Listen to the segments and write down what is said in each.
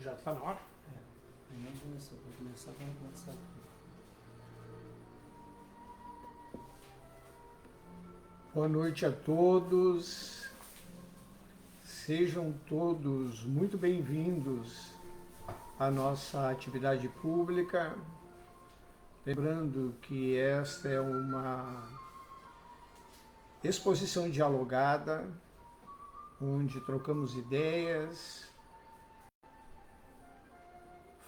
Já está na hora? Ainda começou, vou começar com o WhatsApp. Boa noite a todos, sejam todos muito bem-vindos à nossa atividade pública. Lembrando que esta é uma exposição dialogada, onde trocamos ideias,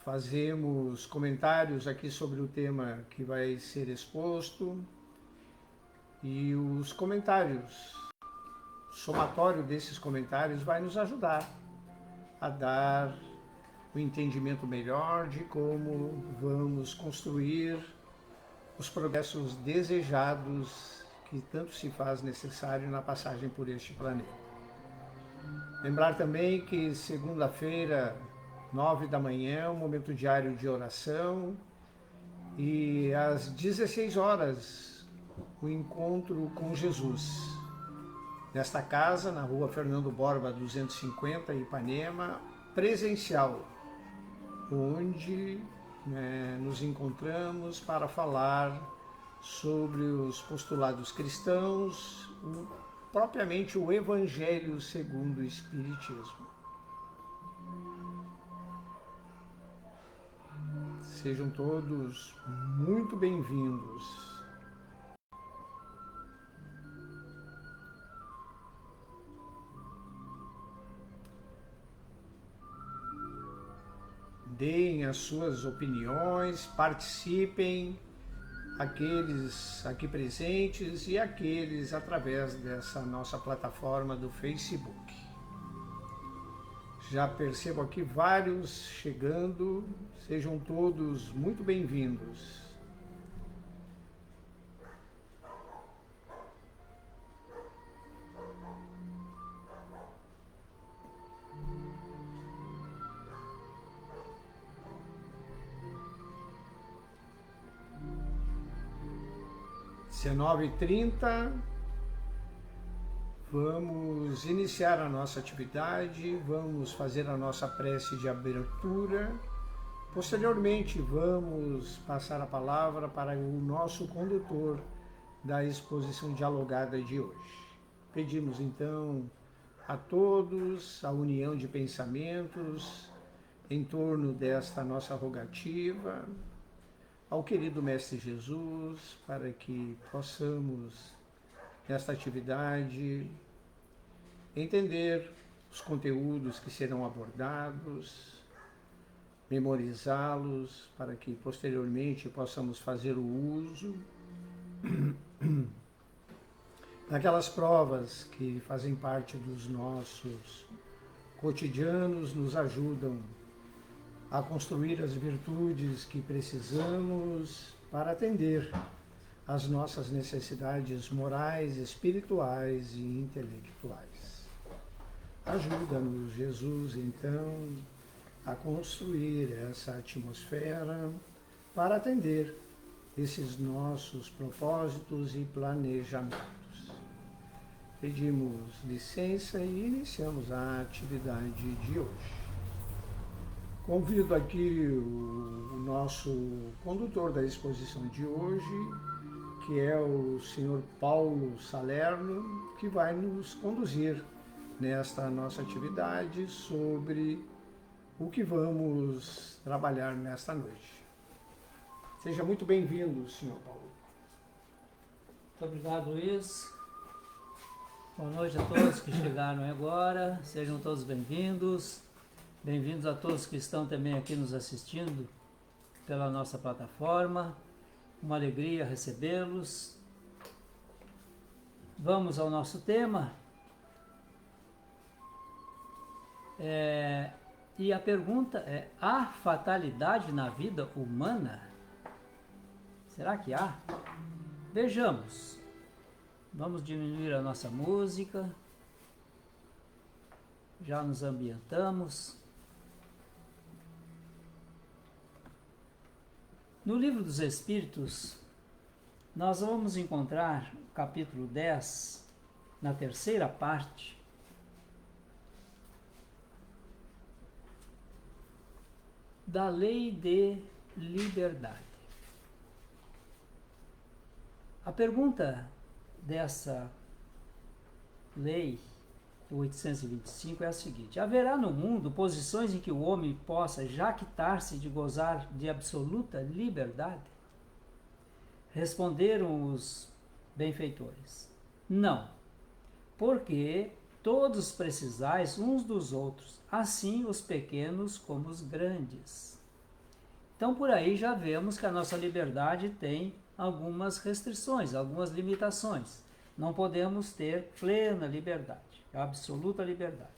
fazemos comentários aqui sobre o tema que vai ser exposto e os comentários, o somatório desses comentários vai nos ajudar a dar o entendimento melhor de como vamos construir os progressos desejados que tanto se faz necessário na passagem por este planeta. Lembrar também que segunda-feira, 9 da manhã, um momento diário de oração, e às 16 horas, o encontro com Jesus. Nesta casa, na rua Fernando Borba 250, Ipanema, presencial, onde nos encontramos para falar sobre os postulados cristãos, propriamente o Evangelho segundo o Espiritismo. Sejam todos muito bem-vindos. Deem as suas opiniões, participem, aqueles aqui presentes e aqueles através dessa nossa plataforma do Facebook. Já percebo aqui vários chegando, sejam todos muito bem-vindos. Às 19h30, vamos iniciar a nossa atividade, vamos fazer a nossa prece de abertura. Posteriormente, vamos passar a palavra para o nosso condutor da exposição dialogada de hoje. Pedimos então a todos a união de pensamentos em torno desta nossa rogativa, ao querido Mestre Jesus, para que possamos, nesta atividade, entender os conteúdos que serão abordados, memorizá-los, para que posteriormente possamos fazer o uso daquelas provas que fazem parte dos nossos cotidianos, nos ajudam a construir as virtudes que precisamos para atender às nossas necessidades morais, espirituais e intelectuais. Ajuda-nos, Jesus, então, a construir essa atmosfera para atender esses nossos propósitos e planejamentos. Pedimos licença e iniciamos a atividade de hoje. Convido aqui o nosso condutor da exposição de hoje, que é o senhor Paulo Salerno, que vai nos conduzir nesta nossa atividade sobre o que vamos trabalhar nesta noite. Seja muito bem-vindo, senhor Paulo. Muito obrigado, Luiz. Boa noite a todos que chegaram agora, sejam todos bem-vindos. Bem-vindos a todos que estão também aqui nos assistindo pela nossa plataforma. Uma alegria recebê-los. Vamos ao nosso tema. E a pergunta é: há fatalidade na vida humana? Será que há? Vejamos. Vamos diminuir a nossa música. Já nos ambientamos. No Livro dos Espíritos, nós vamos encontrar o capítulo 10, na terceira parte, da lei de liberdade. A pergunta dessa lei 825 é a seguinte: haverá no mundo posições em que o homem possa jactar-se de gozar de absoluta liberdade? Responderam os benfeitores: não, porque todos precisais uns dos outros, assim os pequenos como os grandes. Então por aí já vemos que a nossa liberdade tem algumas restrições, algumas limitações. Não podemos ter plena liberdade, absoluta liberdade.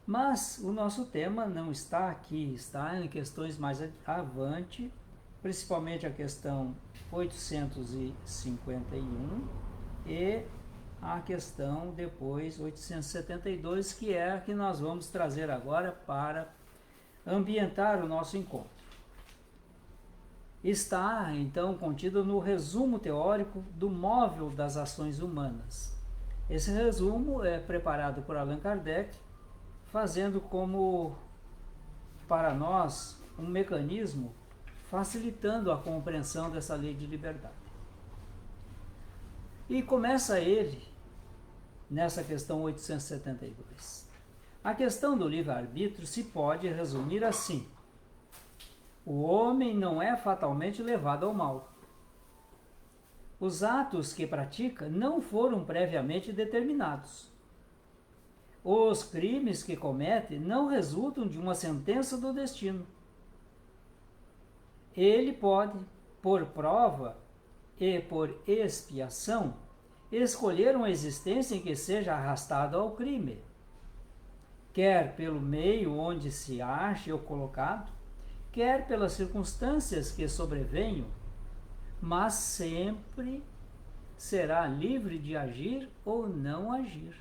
Mas o nosso tema não está aqui, está em questões mais avante, principalmente a questão 851 e a questão depois 872, que é a que nós vamos trazer agora para ambientar o nosso encontro. Está, então, contido no resumo teórico do móvel das ações humanas. Esse resumo é preparado por Allan Kardec, fazendo como, para nós, um mecanismo facilitando a compreensão dessa lei de liberdade. E começa ele nessa questão 872. A questão do livre-arbítrio se pode resumir assim: o homem não é fatalmente levado ao mal. Os atos que pratica não foram previamente determinados. Os crimes que comete não resultam de uma sentença do destino. Ele pode, por prova e por expiação, escolher uma existência em que seja arrastado ao crime, quer pelo meio onde se ache ou colocado, quer pelas circunstâncias que sobrevenham, mas sempre será livre de agir ou não agir.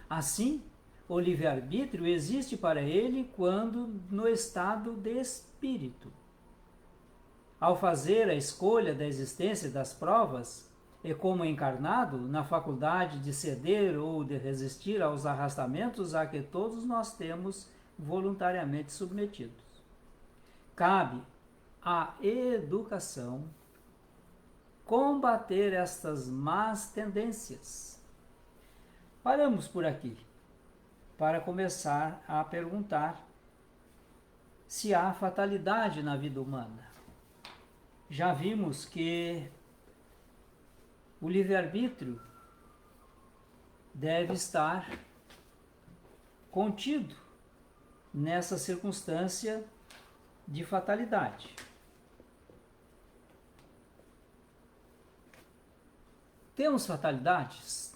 Assim, o livre-arbítrio existe para ele quando no estado de espírito. Ao fazer a escolha da existência das provas, e como encarnado, na faculdade de ceder ou de resistir aos arrastamentos a que todos nós temos voluntariamente submetidos. Cabe à educação combater estas más tendências. Paramos por aqui para começar a perguntar se há fatalidade na vida humana. Já vimos que o livre-arbítrio deve estar contido nessa circunstância de fatalidade. Temos fatalidades?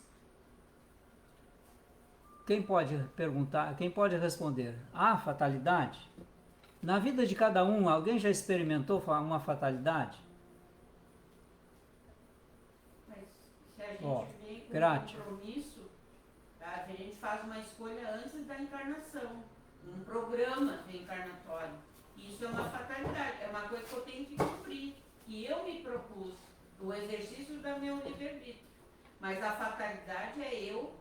Quem pode perguntar, quem pode responder? Há fatalidade? Na vida de cada um, alguém já experimentou uma fatalidade? Mas se a gente vem com Grátis. um compromisso, a gente faz uma escolha antes da encarnação, um programa reencarnatório. Isso é uma fatalidade, é uma coisa que eu tenho que cumprir, que eu me propus, o exercício do meu livre-arbítrio. Mas a fatalidade é eu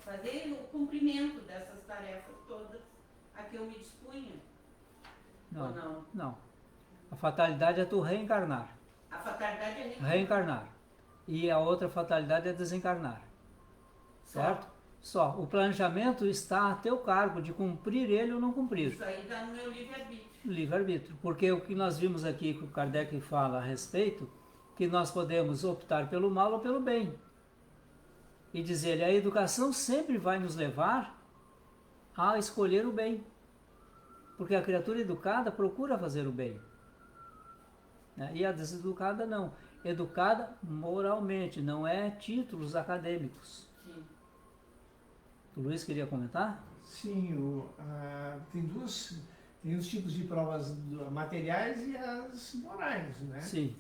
fazer o cumprimento dessas tarefas todas a que eu me dispunha. Não, ou não? não. A fatalidade é tu reencarnar. A fatalidade é Reencarnar. E a outra fatalidade é desencarnar. Certo? Só. O planejamento está a teu cargo de cumprir ele ou não cumprir. Isso aí está no meu livre-arbítrio. Livre-arbítrio. Porque o que nós vimos aqui que o Kardec fala a respeito, que nós podemos optar pelo mal ou pelo bem. E dizer, a educação sempre vai nos levar a escolher o bem. Porque a criatura educada procura fazer o bem. E a deseducada não. Educada moralmente, não é títulos acadêmicos. Sim. O Luiz queria comentar? Sim, tem os tipos de provas materiais e as morais, né? Sim.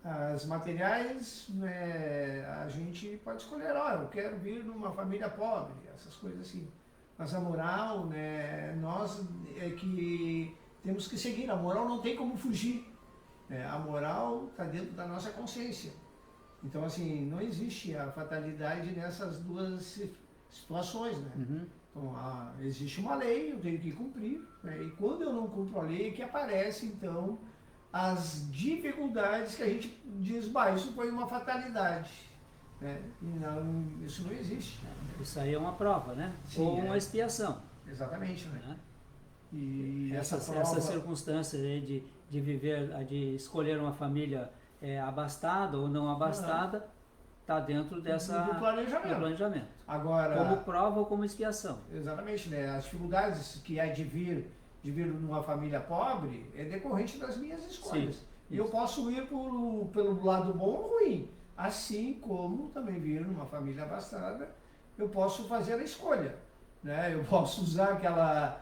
As materiais, né, a gente pode escolher, eu quero vir numa família pobre, essas coisas assim. Mas a moral, né, nós é que temos que seguir, a moral não tem como fugir. A moral está dentro da nossa consciência. Então, assim, não existe a fatalidade nessas duas situações, né? Uhum. Então, existe uma lei, eu tenho que cumprir, né? E quando eu não cumpro a lei, é que aparece, então, as dificuldades que a gente diz, bah, isso foi uma fatalidade, né? E não, isso não existe. Isso aí é uma prova, né? Sim, Ou uma expiação. Exatamente, né? Né? E essa Essa circunstância de viver, de escolher uma família abastada ou não abastada, está dentro do do planejamento. Agora, Como prova ou como expiação. exatamente, né? As dificuldades que há de vir numa família pobre é decorrente das minhas escolhas. Sim, E eu posso ir pelo lado bom ou ruim. Assim como também vir numa família abastada, eu posso fazer a escolha, né? Eu posso usar aquela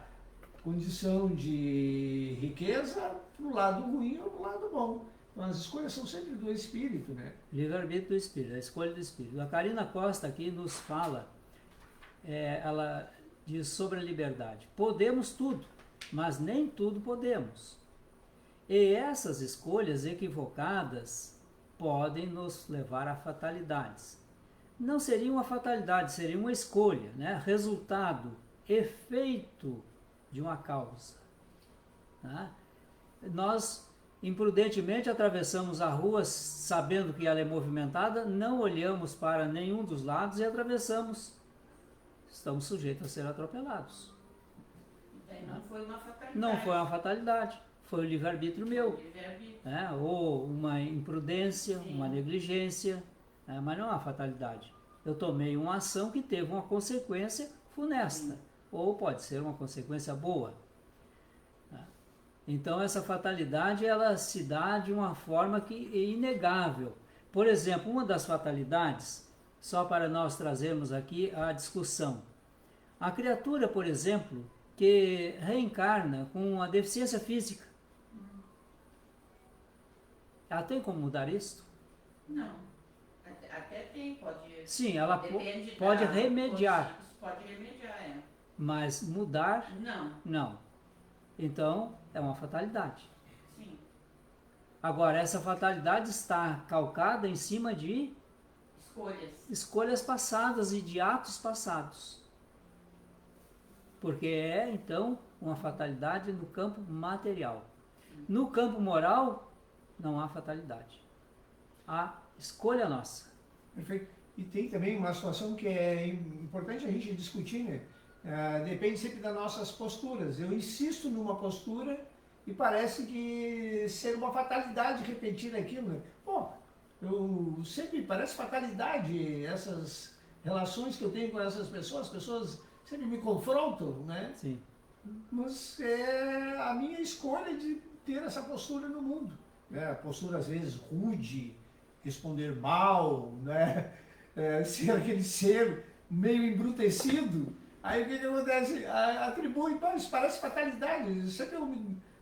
condição de riqueza para o lado ruim ou para o lado bom. Então as escolhas são sempre do espírito, né? Livre-arbítrio do espírito, a escolha do espírito. A Karina Costa aqui nos fala, ela diz sobre a liberdade. Podemos tudo, mas nem tudo podemos. E essas escolhas equivocadas podem nos levar a fatalidades. Não seria uma fatalidade, seria uma escolha, né? Resultado, efeito de uma causa. Né? Nós imprudentemente atravessamos a rua sabendo que ela é movimentada, não olhamos para nenhum dos lados e atravessamos. Estamos sujeitos a ser atropelados. Não foi uma fatalidade. Não foi uma fatalidade, foi o livre-arbítrio meu. Livre-arbítrio. Ou uma imprudência, Sim. uma negligência, mas não é uma fatalidade. Eu tomei uma ação que teve uma consequência funesta, ou pode ser uma consequência boa. Então essa fatalidade ela se dá de uma forma que é inegável. Por exemplo, uma das fatalidades, só para nós trazermos aqui a discussão. A criatura, por exemplo, que reencarna com uma deficiência física, ela tem como mudar isso? Não. Até tem, pode. Sim, ela Depende pode da remediar. Pode remediar, Mas mudar, Não. não. Então, é uma fatalidade. Sim. Agora, essa fatalidade está calcada em cima de escolhas passadas e de atos passados. Porque então, uma fatalidade no campo material. No campo moral, não há fatalidade. Há escolha nossa. Perfeito. E tem também uma situação que é importante a gente discutir, né? Depende sempre das nossas posturas. Eu insisto numa postura e parece que ser uma fatalidade repetir aquilo, né? Pô, eu sempre parece fatalidade essas relações que eu tenho com essas pessoas, as pessoas sempre me confrontam, né? Sim. Mas é a minha escolha de ter essa postura no mundo, né? Postura às vezes rude, responder mal, né? Ser aquele ser meio embrutecido. Aí o que acontece? Atribui, isso parece fatalidade. Sempre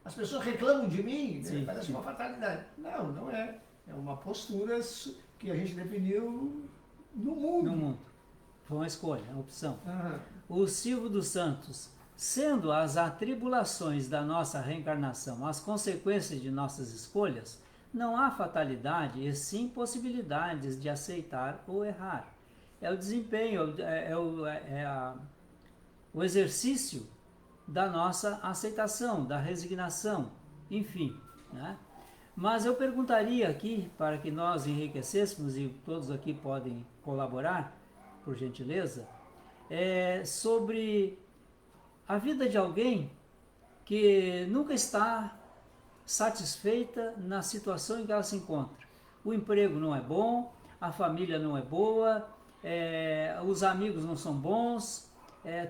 as pessoas reclamam de mim, né? Parece uma fatalidade. Não, não é. É uma postura que a gente definiu no mundo. No mundo. Foi uma escolha, uma opção. Aham. O Silvio dos Santos, sendo as atribulações da nossa reencarnação as consequências de nossas escolhas, não há fatalidade e sim possibilidades de aceitar ou errar. É o desempenho, o exercício da nossa aceitação, da resignação, enfim. Né? Mas eu perguntaria aqui, para que nós enriquecêssemos, e todos aqui podem colaborar, por gentileza, sobre a vida de alguém que nunca está satisfeita na situação em que ela se encontra. O emprego não é bom, a família não é boa, os amigos não são bons,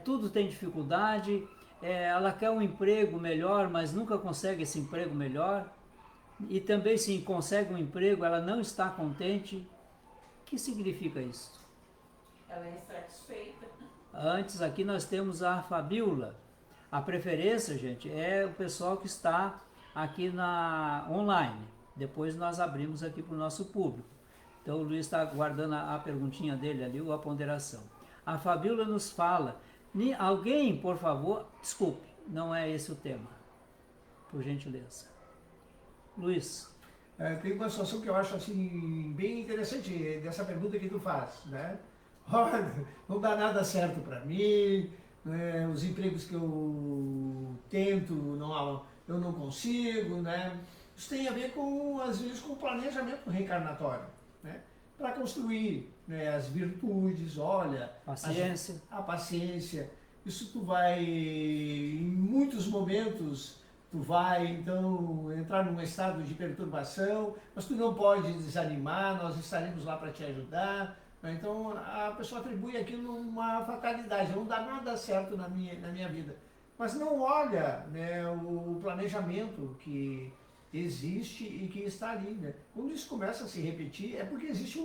tudo tem dificuldade, ela quer um emprego melhor, mas nunca consegue esse emprego melhor, e também se consegue um emprego, ela não está contente. O que significa isso? Ela é insatisfeita. Antes aqui nós temos a Fabíola. A preferência, gente, é o pessoal que está aqui na online. Depois nós abrimos aqui para o nosso público. Então o Luiz está guardando a perguntinha dele ali, a ponderação. A Fabíola nos fala, alguém, por favor, desculpe, não é esse o tema, por gentileza. Luiz. Tem uma situação que eu acho assim bem interessante dessa pergunta que tu faz, né? olha, não dá nada certo para mim, né? Os empregos que eu tento, eu não consigo, né? Isso tem a ver com, às vezes, com o planejamento reencarnatório, né? Para construir, né, as virtudes, olha, Paciência. a paciência. Isso tu vai, em muitos momentos, tu vai então entrar num estado de perturbação, mas tu não pode desanimar, nós estaremos lá para te ajudar. Então a pessoa atribui aquilo uma fatalidade, não dá nada certo na minha vida. Mas não olha, né, o planejamento que existe e que está ali. Né? Quando isso começa a se repetir, é porque existe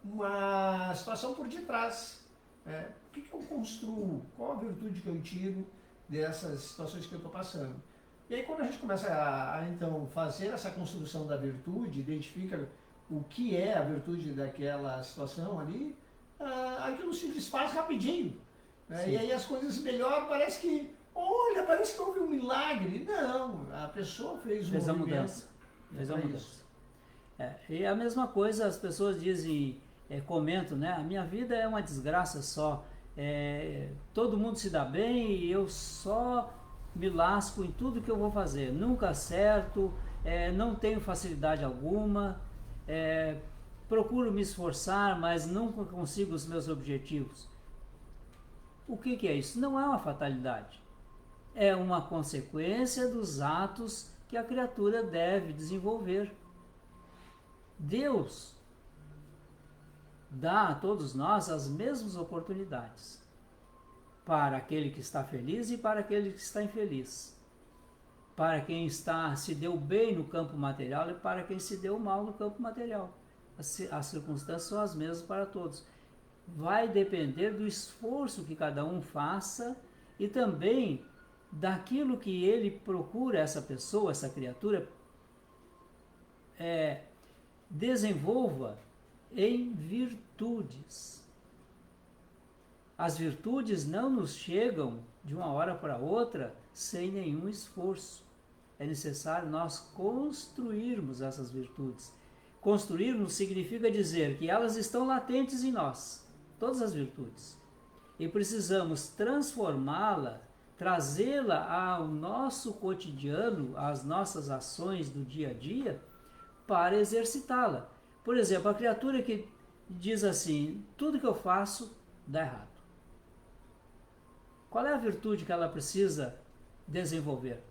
uma situação por detrás. Né? O que eu construo? Qual a virtude que eu tiro dessas situações que eu estou passando? E aí quando a gente começa então fazer essa construção da virtude, identifica o que é a virtude daquela situação ali, aquilo se desfaz rapidinho. Né? E aí as coisas melhoram, parece que, olha, parece que houve um milagre. Não, a pessoa fez a mudança. Fez a mudança. E a mesma coisa, as pessoas dizem, comentam, né? A minha vida é uma desgraça só. Todo mundo se dá bem e eu só me lasco em tudo que eu vou fazer. Nunca acerto, não tenho facilidade alguma. Procuro me esforçar, mas nunca consigo os meus objetivos. O que é isso? Não é uma fatalidade. É uma consequência dos atos que a criatura deve desenvolver. Deus dá a todos nós as mesmas oportunidades, para aquele que está feliz e para aquele que está infeliz, para quem se deu bem no campo material e para quem se deu mal no campo material. As circunstâncias são as mesmas para todos. Vai depender do esforço que cada um faça e também daquilo que ele procura, essa pessoa, essa criatura, desenvolva em virtudes. As virtudes não nos chegam de uma hora para outra sem nenhum esforço. É necessário nós construirmos essas virtudes. Construirmos significa dizer que elas estão latentes em nós, todas as virtudes. E precisamos transformá-la, trazê-la ao nosso cotidiano, às nossas ações do dia a dia, para exercitá-la. Por exemplo, a criatura que diz assim, tudo que eu faço dá errado. Qual é a virtude que ela precisa desenvolver?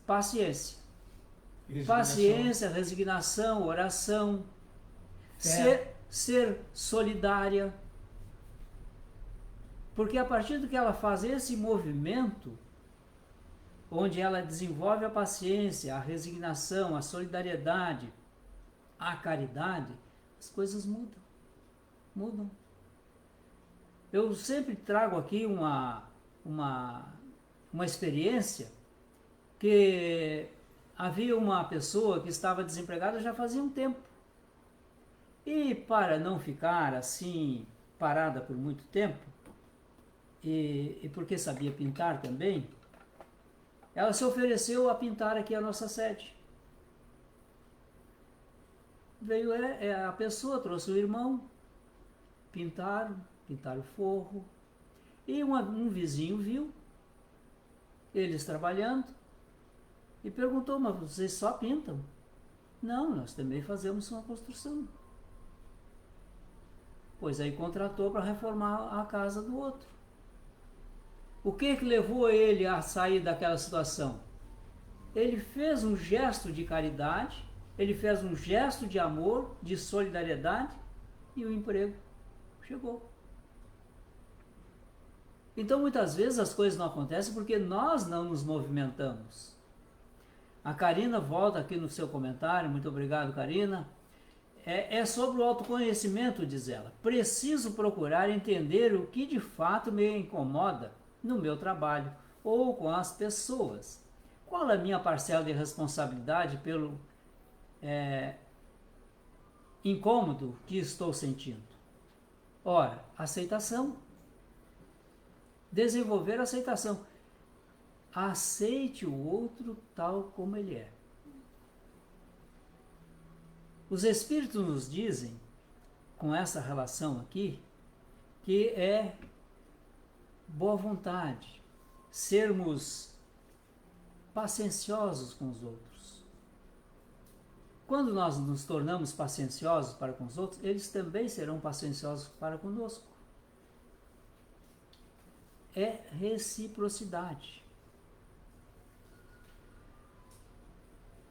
Paciência. Paciência, resignação, oração, ser solidária. Porque a partir do que ela faz esse movimento, onde ela desenvolve a paciência, a resignação, a solidariedade, a caridade, as coisas mudam. Eu sempre trago aqui uma experiência que havia uma pessoa que estava desempregada já fazia um tempo. E para não ficar assim parada por muito tempo, e porque sabia pintar também, ela se ofereceu a pintar aqui a nossa sede. Veio a pessoa, trouxe o irmão, pintaram o forro, e um vizinho viu eles trabalhando e perguntou, mas vocês só pintam? Não, nós também fazemos uma construção. Pois aí contratou para reformar a casa do outro. O que levou ele a sair daquela situação? Ele fez um gesto de caridade, ele fez um gesto de amor, de solidariedade, e o emprego chegou. Então muitas vezes as coisas não acontecem porque nós não nos movimentamos. A Karina volta aqui no seu comentário, muito obrigado, Karina. É sobre o autoconhecimento, diz ela. Preciso procurar entender o que de fato me incomoda no meu trabalho ou com as pessoas. Qual é a minha parcela de responsabilidade pelo incômodo que estou sentindo? Ora, aceitação. Desenvolver a aceitação. Aceite o outro tal como ele é. Os Espíritos nos dizem, com essa relação aqui, que é boa vontade, sermos pacienciosos com os outros. Quando nós nos tornamos pacienciosos para com os outros, eles também serão pacienciosos para conosco. É reciprocidade.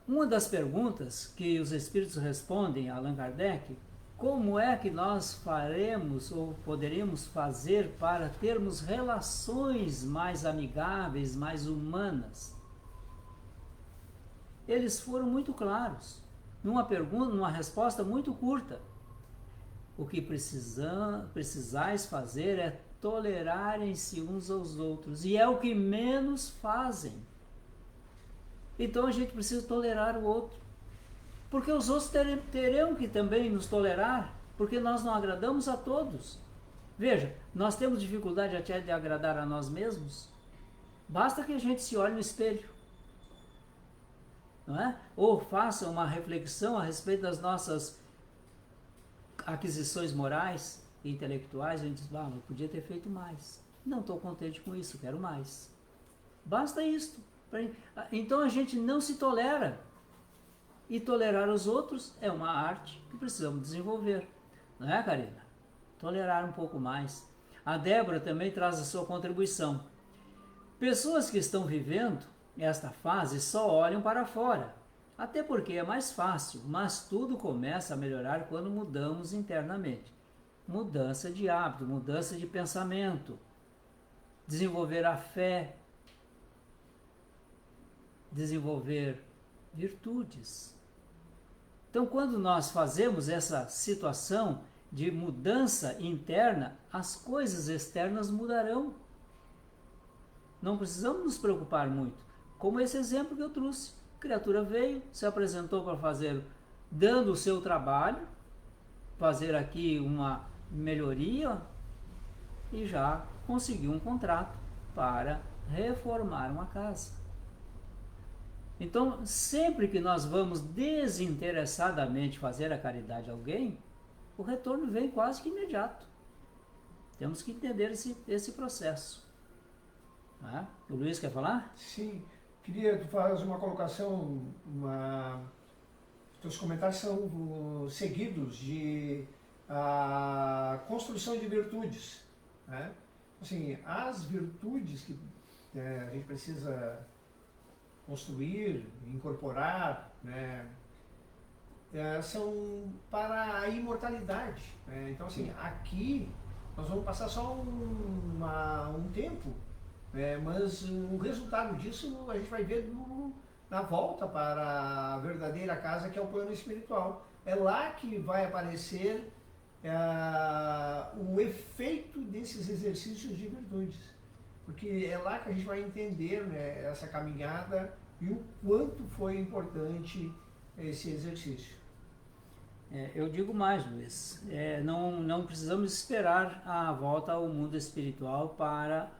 Uma das perguntas que os espíritos respondem a Allan Kardec: como é que nós faremos ou poderíamos fazer para termos relações mais amigáveis, mais humanas? Eles foram muito claros, numa pergunta, numa resposta muito curta. O que precisais fazer é tolerarem-se uns aos outros, e é o que menos fazem. Então a gente precisa tolerar o outro, porque os outros terão que também nos tolerar, porque nós não agradamos a todos. Veja, nós temos dificuldade até de agradar a nós mesmos. Basta que a gente se olhe no espelho, não é? Ou faça uma reflexão a respeito das nossas aquisições morais e intelectuais. A gente diz: eu podia ter feito mais, não estou contente com isso, quero mais. Basta isto. Então a gente não se tolera. E tolerar os outros é uma arte que precisamos desenvolver. Não é, Karina? Tolerar um pouco mais. A Débora também traz a sua contribuição. Pessoas que estão vivendo esta fase só olham para fora. Até porque é mais fácil, mas tudo começa a melhorar quando mudamos internamente. Mudança de hábito, mudança de pensamento. Desenvolver a fé. Desenvolver virtudes. Então, quando nós fazemos essa situação de mudança interna, as coisas externas mudarão. Não precisamos nos preocupar muito. Como esse exemplo que eu trouxe. A criatura veio, se apresentou para fazer, dando o seu trabalho, fazer aqui uma melhoria, e já conseguiu um contrato para reformar uma casa. Então, sempre que nós vamos desinteressadamente fazer a caridade a alguém, o retorno vem quase que imediato. Temos que entender esse processo. O Luiz quer falar? Sim, queria que tu fazes uma colocação, teus comentários são seguidos de construção de virtudes. Né? Assim, as virtudes que a gente precisa construir, incorporar, né, são para a imortalidade. Né? Então, assim, aqui nós vamos passar só um tempo, mas o resultado disso a gente vai ver na volta para a verdadeira casa, que é o plano espiritual. É lá que vai aparecer o efeito desses exercícios de virtudes. Porque é lá que a gente vai entender, né, essa caminhada e o quanto foi importante esse exercício. Eu digo mais, Luiz. Não precisamos esperar a volta ao mundo espiritual para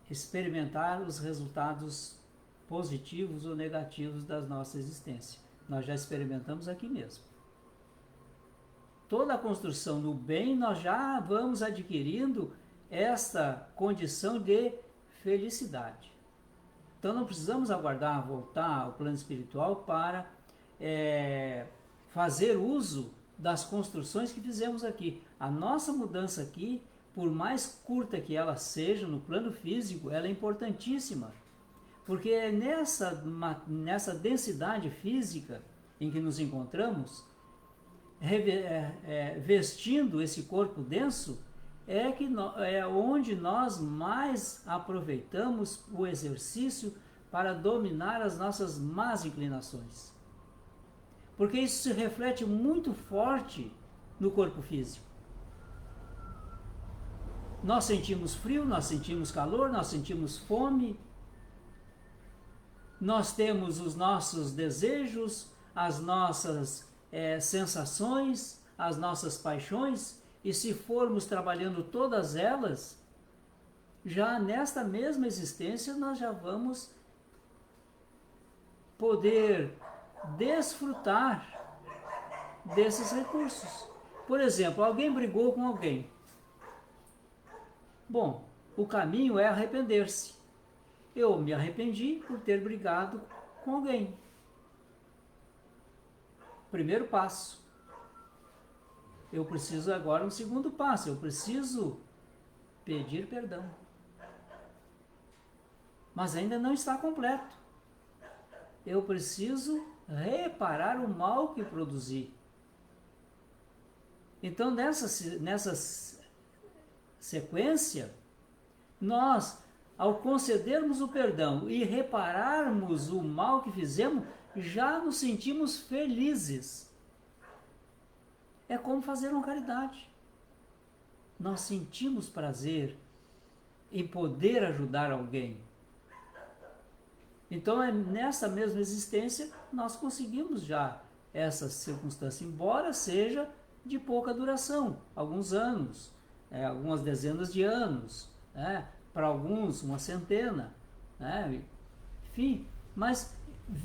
experimentar os resultados positivos ou negativos da nossa existência. Nós já experimentamos aqui mesmo. Toda a construção do bem, nós já vamos adquirindo essa condição de felicidade. Então não precisamos aguardar voltar ao plano espiritual para fazer uso das construções que fizemos aqui. A nossa mudança aqui, por mais curta que ela seja no plano físico, ela é importantíssima. Porque é nessa densidade física em que nos encontramos, vestindo esse corpo denso, é onde nós mais aproveitamos o exercício para dominar as nossas más inclinações. Porque isso se reflete muito forte no corpo físico. Nós sentimos frio, nós sentimos calor, nós sentimos fome, nós temos os nossos desejos, as nossas sensações, as nossas paixões. E se formos trabalhando todas elas, já nesta mesma existência nós já vamos poder desfrutar desses recursos. Por exemplo, alguém brigou com alguém. Bom, o caminho é arrepender-se. Eu me arrependi por ter brigado com alguém. Primeiro passo. Eu preciso agora um segundo passo. Eu preciso pedir perdão. Mas ainda não está completo. Eu preciso reparar o mal que produzi. Então, nessa sequência, nós, ao concedermos o perdão e repararmos o mal que fizemos, já nos sentimos felizes. É como fazer uma caridade. Nós sentimos prazer em poder ajudar alguém. Então, nessa mesma existência, nós conseguimos já essa circunstância, embora seja de pouca duração, alguns anos, algumas dezenas de anos, para alguns uma centena, enfim, mas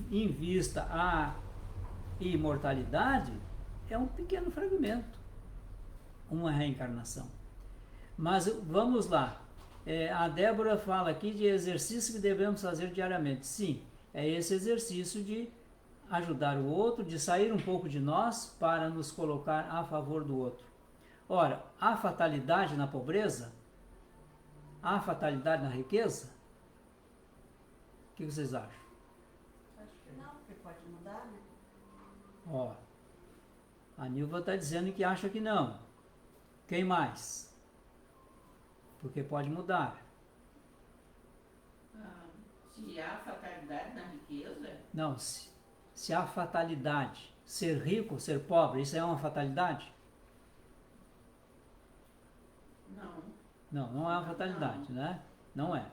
em vista à imortalidade, é um pequeno fragmento, uma reencarnação. Mas vamos lá. A Débora fala aqui de exercício que devemos fazer diariamente. Sim, é esse exercício de ajudar o outro, de sair um pouco de nós para nos colocar a favor do outro. Ora, há fatalidade na pobreza? Há fatalidade na riqueza? O que vocês acham? Acho que não, porque pode mudar, né? Ó, a Nilva está dizendo que acha que não. Quem mais? Porque pode mudar. Se há fatalidade na riqueza? Não, se há fatalidade, ser rico, ser pobre, isso é uma fatalidade? Não. Não é uma fatalidade, né? Não é.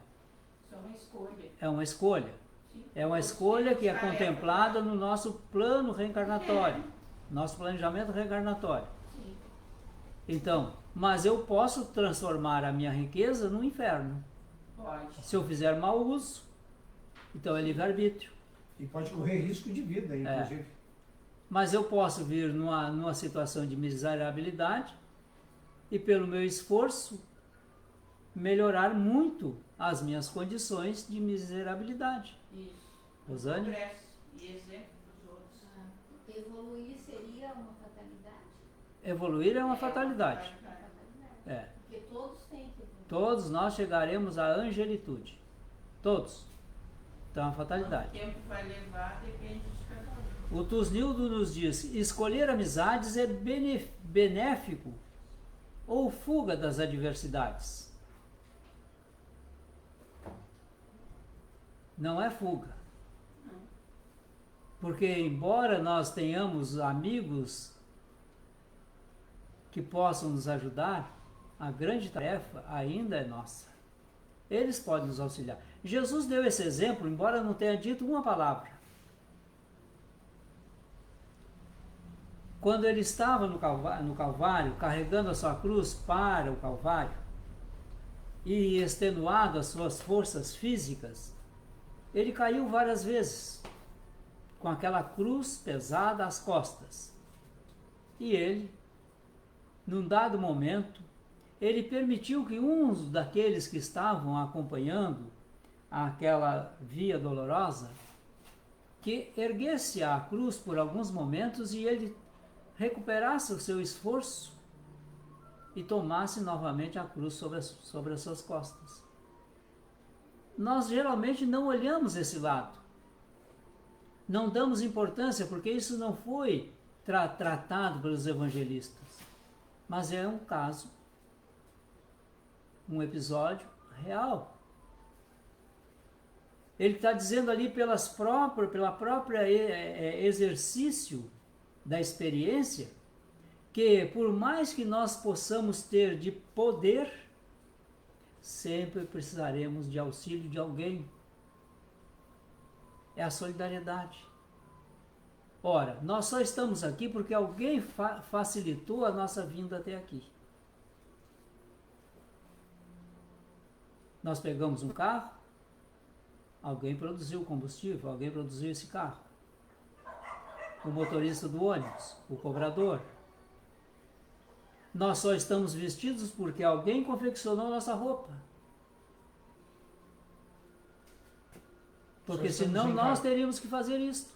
Isso é uma escolha. É uma escolha. Sim. É uma escolha que é contemplada no nosso plano reencarnatório, nosso planejamento reencarnatório. Sim. Então, mas eu posso transformar a minha riqueza no inferno. Pode. Se eu fizer mau uso, então é livre-arbítrio. E pode correr risco de vida, inclusive. Mas eu posso vir numa situação de miserabilidade e, pelo meu esforço, melhorar muito as minhas condições de miserabilidade. Isso. Rosane? Progresso e exemplo dos outros. Evoluir seria uma fatalidade? Evoluir é uma fatalidade. Fatalidade. Porque todos têm que evoluir. Todos nós chegaremos à angelitude. Todos. Então é uma fatalidade. O tempo vai levar, depende de cada um. O Tusnildo nos diz: escolher amizades é benéfico ou fuga das adversidades? Não é fuga. Porque, embora nós tenhamos amigos que possam nos ajudar, a grande tarefa ainda é nossa. Eles podem nos auxiliar. Jesus deu esse exemplo, embora não tenha dito uma palavra. Quando ele estava no Calvário, carregando a sua cruz para o Calvário, e extenuado as suas forças físicas, ele caiu várias vezes, com aquela cruz pesada às costas. E ele, num dado momento, ele permitiu que uns daqueles que estavam acompanhando aquela via dolorosa, que erguesse a cruz por alguns momentos e ele recuperasse o seu esforço e tomasse novamente a cruz sobre as suas costas. Nós geralmente não olhamos esse lado. Não damos importância porque isso não foi tratado pelos evangelistas. Mas é um caso, um episódio real. Ele está dizendo ali pela própria exercício da experiência, que por mais que nós possamos ter de poder, sempre precisaremos de auxílio de alguém. É a solidariedade. Ora, nós só estamos aqui porque alguém facilitou a nossa vinda até aqui. Nós pegamos um carro, alguém produziu o combustível, alguém produziu esse carro. O motorista do ônibus, o cobrador. Nós só estamos vestidos porque alguém confeccionou nossa roupa. Porque senão nós teríamos que fazer isso.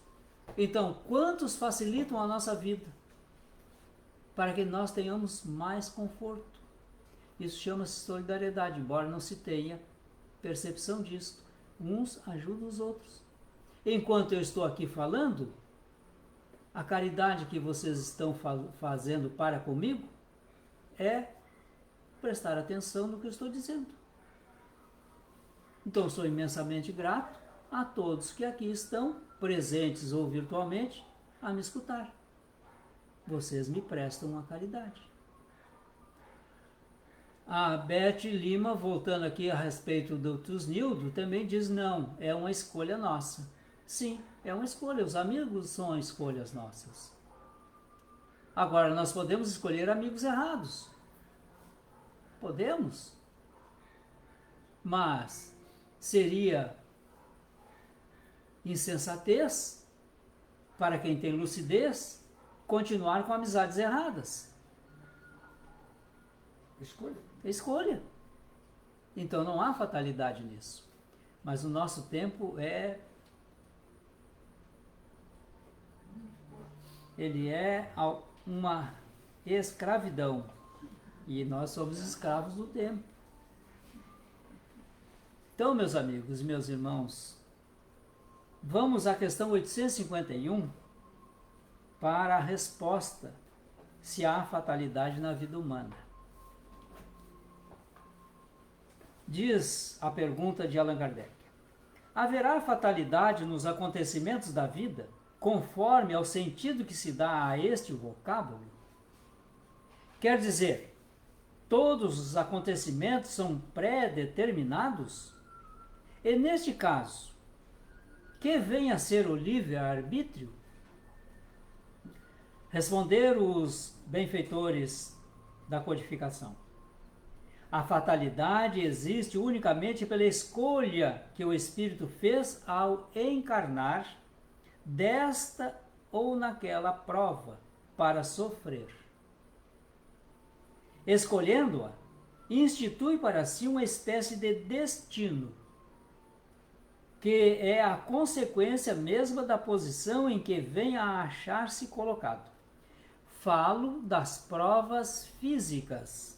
Então, quantos facilitam a nossa vida? Para que nós tenhamos mais conforto. Isso chama-se solidariedade, embora não se tenha percepção disso. Uns ajudam os outros. Enquanto eu estou aqui falando, a caridade que vocês estão fazendo para comigo é prestar atenção no que eu estou dizendo. Então, eu sou imensamente grato a todos que aqui estão, presentes ou virtualmente, a me escutar. Vocês me prestam uma caridade. A Beth Lima, voltando aqui a respeito do Tusnildo, também diz não, é uma escolha nossa. Sim, é uma escolha, os amigos são escolhas nossas. Agora, nós podemos escolher amigos errados. Podemos. Mas seria insensatez para quem tem lucidez continuar com amizades erradas. Escolha. Então não há fatalidade nisso. Mas o nosso tempo ele é uma escravidão. E nós somos escravos do tempo. Então, meus amigos e meus irmãos, vamos à questão 851 para a resposta se há fatalidade na vida humana. Diz a pergunta de Allan Kardec: haverá fatalidade nos acontecimentos da vida, conforme ao sentido que se dá a este vocábulo? Quer dizer, todos os acontecimentos são pré-determinados? E neste caso, que vem a ser o livre-arbítrio? Responderam os benfeitores da codificação: a fatalidade existe unicamente pela escolha que o espírito fez ao encarnar desta ou naquela prova para sofrer. Escolhendo-a, institui para si uma espécie de destino, que é a consequência mesma da posição em que vem a achar-se colocado. Falo das provas físicas,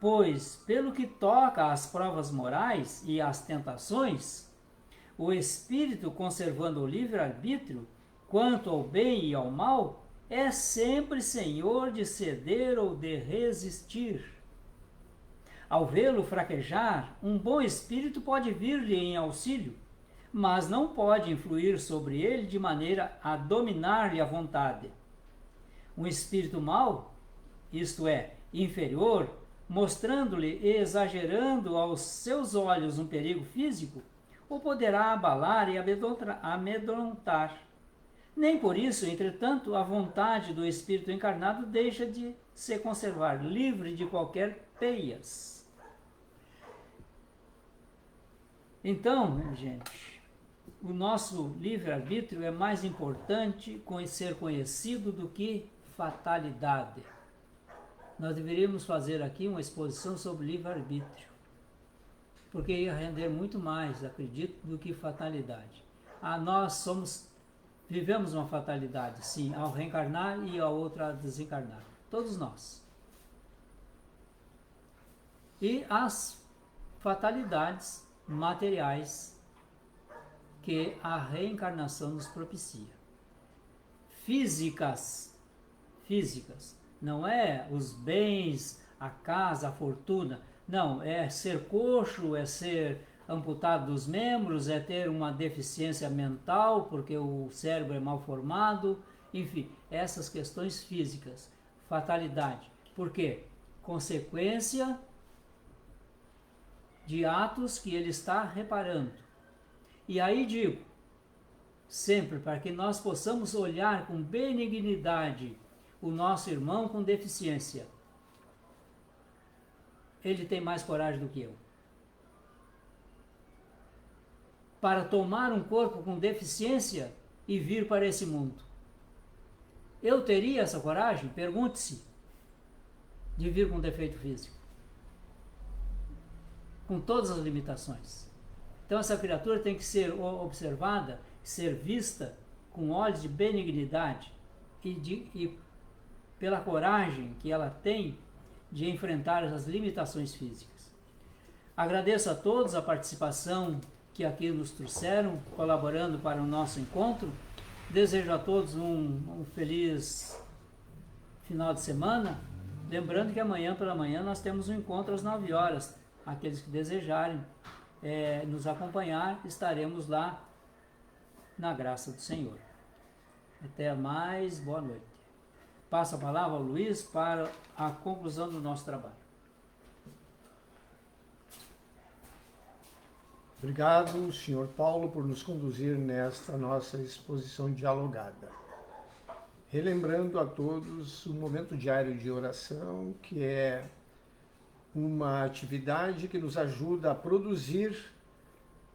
pois, pelo que toca às provas morais e às tentações, o espírito, conservando o livre-arbítrio, quanto ao bem e ao mal, é sempre senhor de ceder ou de resistir. Ao vê-lo fraquejar, um bom espírito pode vir-lhe em auxílio, mas não pode influir sobre ele de maneira a dominar-lhe a vontade. Um espírito mau, isto é, inferior, mostrando-lhe e exagerando aos seus olhos um perigo físico, o poderá abalar e amedrontar. Nem por isso, entretanto, a vontade do espírito encarnado deixa de se conservar livre de qualquer peias. Então, minha gente, o nosso livre-arbítrio é mais importante ser conhecido do que fatalidade. Nós deveríamos fazer aqui uma exposição sobre livre-arbítrio, porque ia render muito mais, acredito, do que fatalidade. Nós vivemos uma fatalidade, sim, ao reencarnar e a outra a desencarnar. Todos nós. E as fatalidades materiais que a reencarnação nos propicia. Físicas. Não é os bens, a casa, a fortuna. Não, é ser coxo, é ser amputado dos membros, é ter uma deficiência mental, porque o cérebro é mal formado, enfim, essas questões físicas. Fatalidade. Por quê? Consequência de atos que ele está reparando. E aí digo, sempre para que nós possamos olhar com benignidade o nosso irmão com deficiência. Ele tem mais coragem do que eu. Para tomar um corpo com deficiência e vir para esse mundo. Eu teria essa coragem? Pergunte-se. de vir com defeito físico, com todas as limitações. Então essa criatura tem que ser observada, ser vista com olhos de benignidade e pela coragem que ela tem de enfrentar as limitações físicas. Agradeço a todos a participação que aqui nos trouxeram, colaborando para o nosso encontro. Desejo a todos um feliz final de semana. Lembrando que amanhã pela manhã nós temos um encontro às 9 horas. Aqueles que desejarem nos acompanhar, estaremos lá na graça do Senhor. Até mais, boa noite. Passo a palavra ao Luiz para a conclusão do nosso trabalho. Obrigado, Sr. Paulo, por nos conduzir nesta nossa exposição dialogada. Relembrando a todos o momento diário de oração, que é uma atividade que nos ajuda a produzir,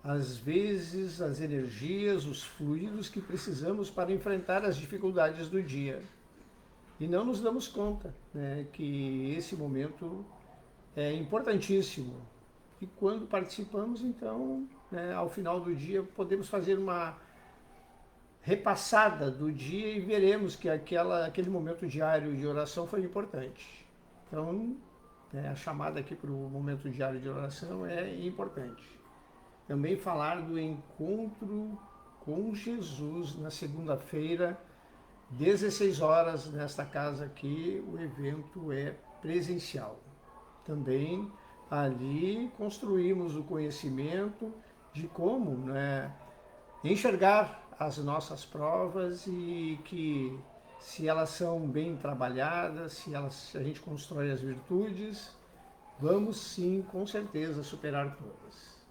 às vezes, as energias, os fluidos que precisamos para enfrentar as dificuldades do dia. E não nos damos conta, né, que esse momento é importantíssimo. E quando participamos, então, né, ao final do dia, podemos fazer uma repassada do dia e veremos que aquele momento diário de oração foi importante. Então, a chamada aqui para o momento diário de oração é importante. Também falar do encontro com Jesus na segunda-feira, 16 horas, nesta casa aqui, o evento é presencial. Também ali construímos o conhecimento de como, né, enxergar as nossas provas e que, se elas são bem trabalhadas, se a gente constrói as virtudes, vamos sim, com certeza, superar todas.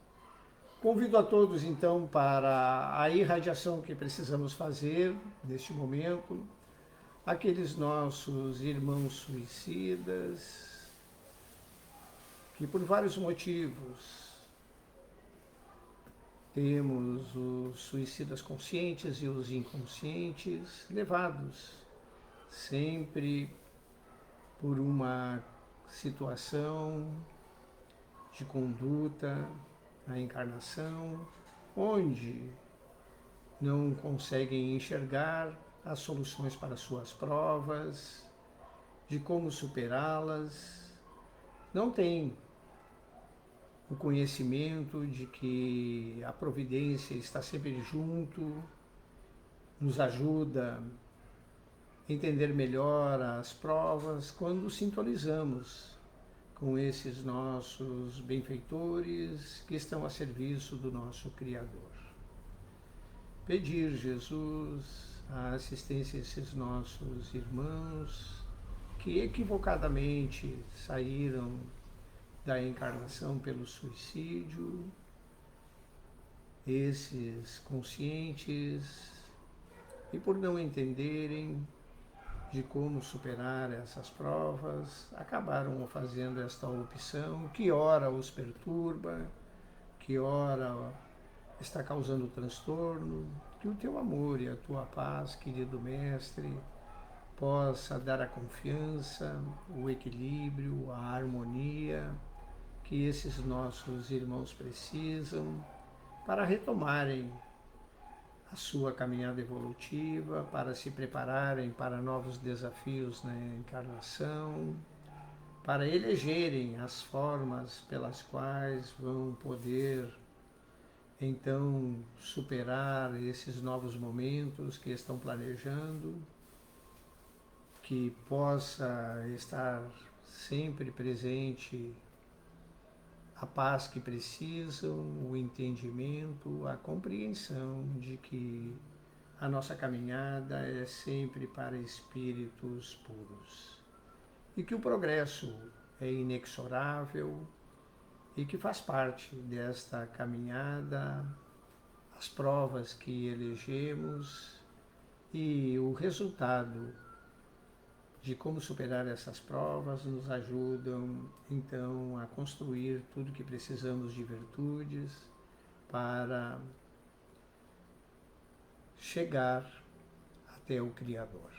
Convido a todos, então, para a irradiação que precisamos fazer neste momento, aqueles nossos irmãos suicidas, que por vários motivos temos os suicidas conscientes e os inconscientes, levados sempre por uma situação de conduta na encarnação, onde não conseguem enxergar as soluções para suas provas, de como superá-las, não têm o conhecimento de que a providência está sempre junto, nos ajuda a entender melhor as provas quando sintonizamos com esses nossos benfeitores que estão a serviço do nosso Criador. Pedir, Jesus, a assistência a esses nossos irmãos que equivocadamente saíram da encarnação pelo suicídio, esses conscientes e por não entenderem de como superar essas provas, acabaram fazendo esta opção que ora os perturba, que ora está causando transtorno. Que o teu amor e a tua paz, querido Mestre, possa dar a confiança, o equilíbrio, a harmonia que esses nossos irmãos precisam para retomarem a sua caminhada evolutiva, para se prepararem para novos desafios na encarnação, para elegerem as formas pelas quais vão poder então superar esses novos momentos que estão planejando, que possa estar sempre presente a paz que precisam, o entendimento, a compreensão de que a nossa caminhada é sempre para espíritos puros e que o progresso é inexorável e que faz parte desta caminhada as provas que elegemos e o resultado de como superar essas provas nos ajudam, então, a construir tudo que precisamos de virtudes para chegar até o Criador.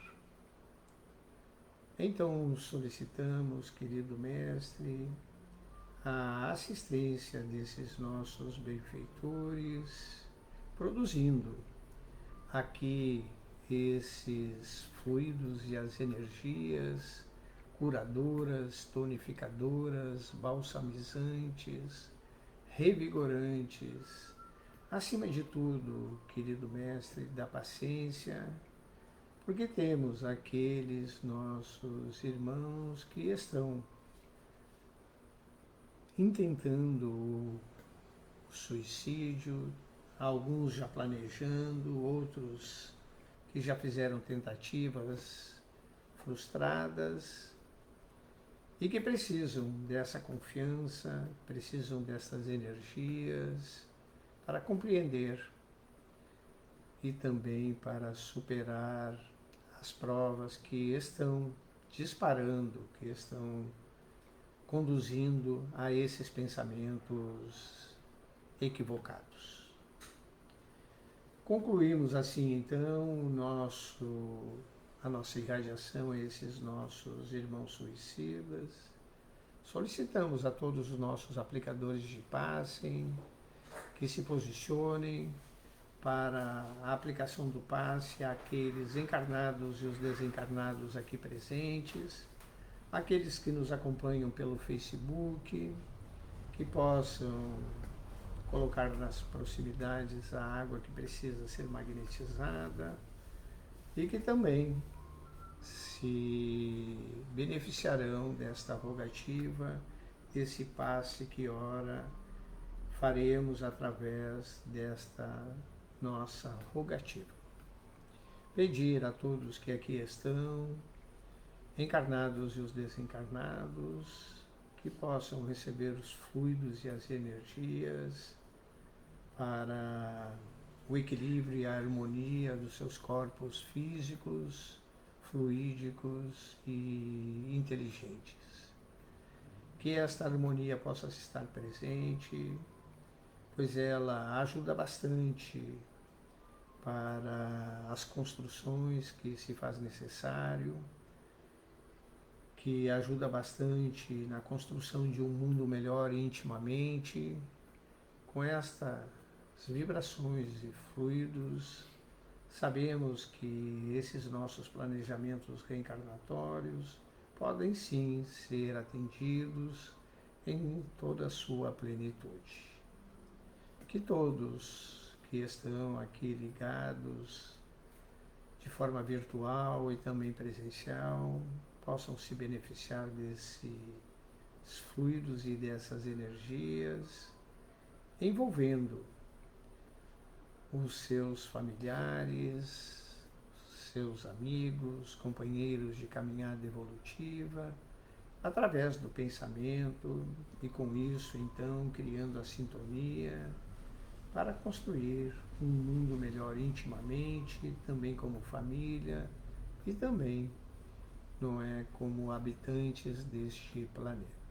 Então solicitamos, querido Mestre, a assistência desses nossos benfeitores, produzindo aqui esses fluidos e as energias curadoras, tonificadoras, balsamizantes, revigorantes, acima de tudo, querido Mestre, da paciência, porque temos aqueles nossos irmãos que estão intentando o suicídio, alguns já planejando, outros que já fizeram tentativas frustradas e que precisam dessa confiança, precisam dessas energias para compreender e também para superar as provas que estão disparando, que estão conduzindo a esses pensamentos equivocados. Concluímos assim então a nossa irradiação a esses nossos irmãos suicidas. Solicitamos a todos os nossos aplicadores de passe que se posicionem para a aplicação do passe àqueles encarnados e os desencarnados aqui presentes, aqueles que nos acompanham pelo Facebook, que possam colocar nas proximidades a água que precisa ser magnetizada e que também se beneficiarão desta rogativa, desse passe que ora faremos através desta nossa rogativa. Pedir a todos que aqui estão, encarnados e os desencarnados, que possam receber os fluidos e as energias para o equilíbrio e a harmonia dos seus corpos físicos, fluídicos e inteligentes. Que esta harmonia possa estar presente, pois ela ajuda bastante para as construções que se faz necessário, que ajuda bastante na construção de um mundo melhor intimamente. Com estas vibrações e fluidos, sabemos que esses nossos planejamentos reencarnatórios podem sim ser atendidos em toda a sua plenitude. Que todos que estão aqui ligados de forma virtual e também presencial possam se beneficiar desses fluidos e dessas energias, envolvendo os seus familiares, seus amigos, companheiros de caminhada evolutiva, através do pensamento e com isso então criando a sintonia para construir um mundo melhor intimamente, também como família e também, não é, como habitantes deste planeta.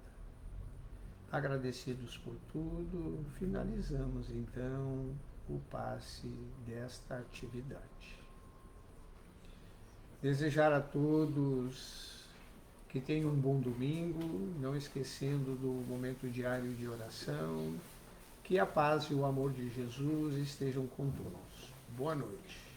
Agradecidos por tudo, finalizamos então o passe desta atividade. Desejar a todos que tenham um bom domingo, não esquecendo do momento diário de oração, que a paz e o amor de Jesus estejam com todos. Boa noite.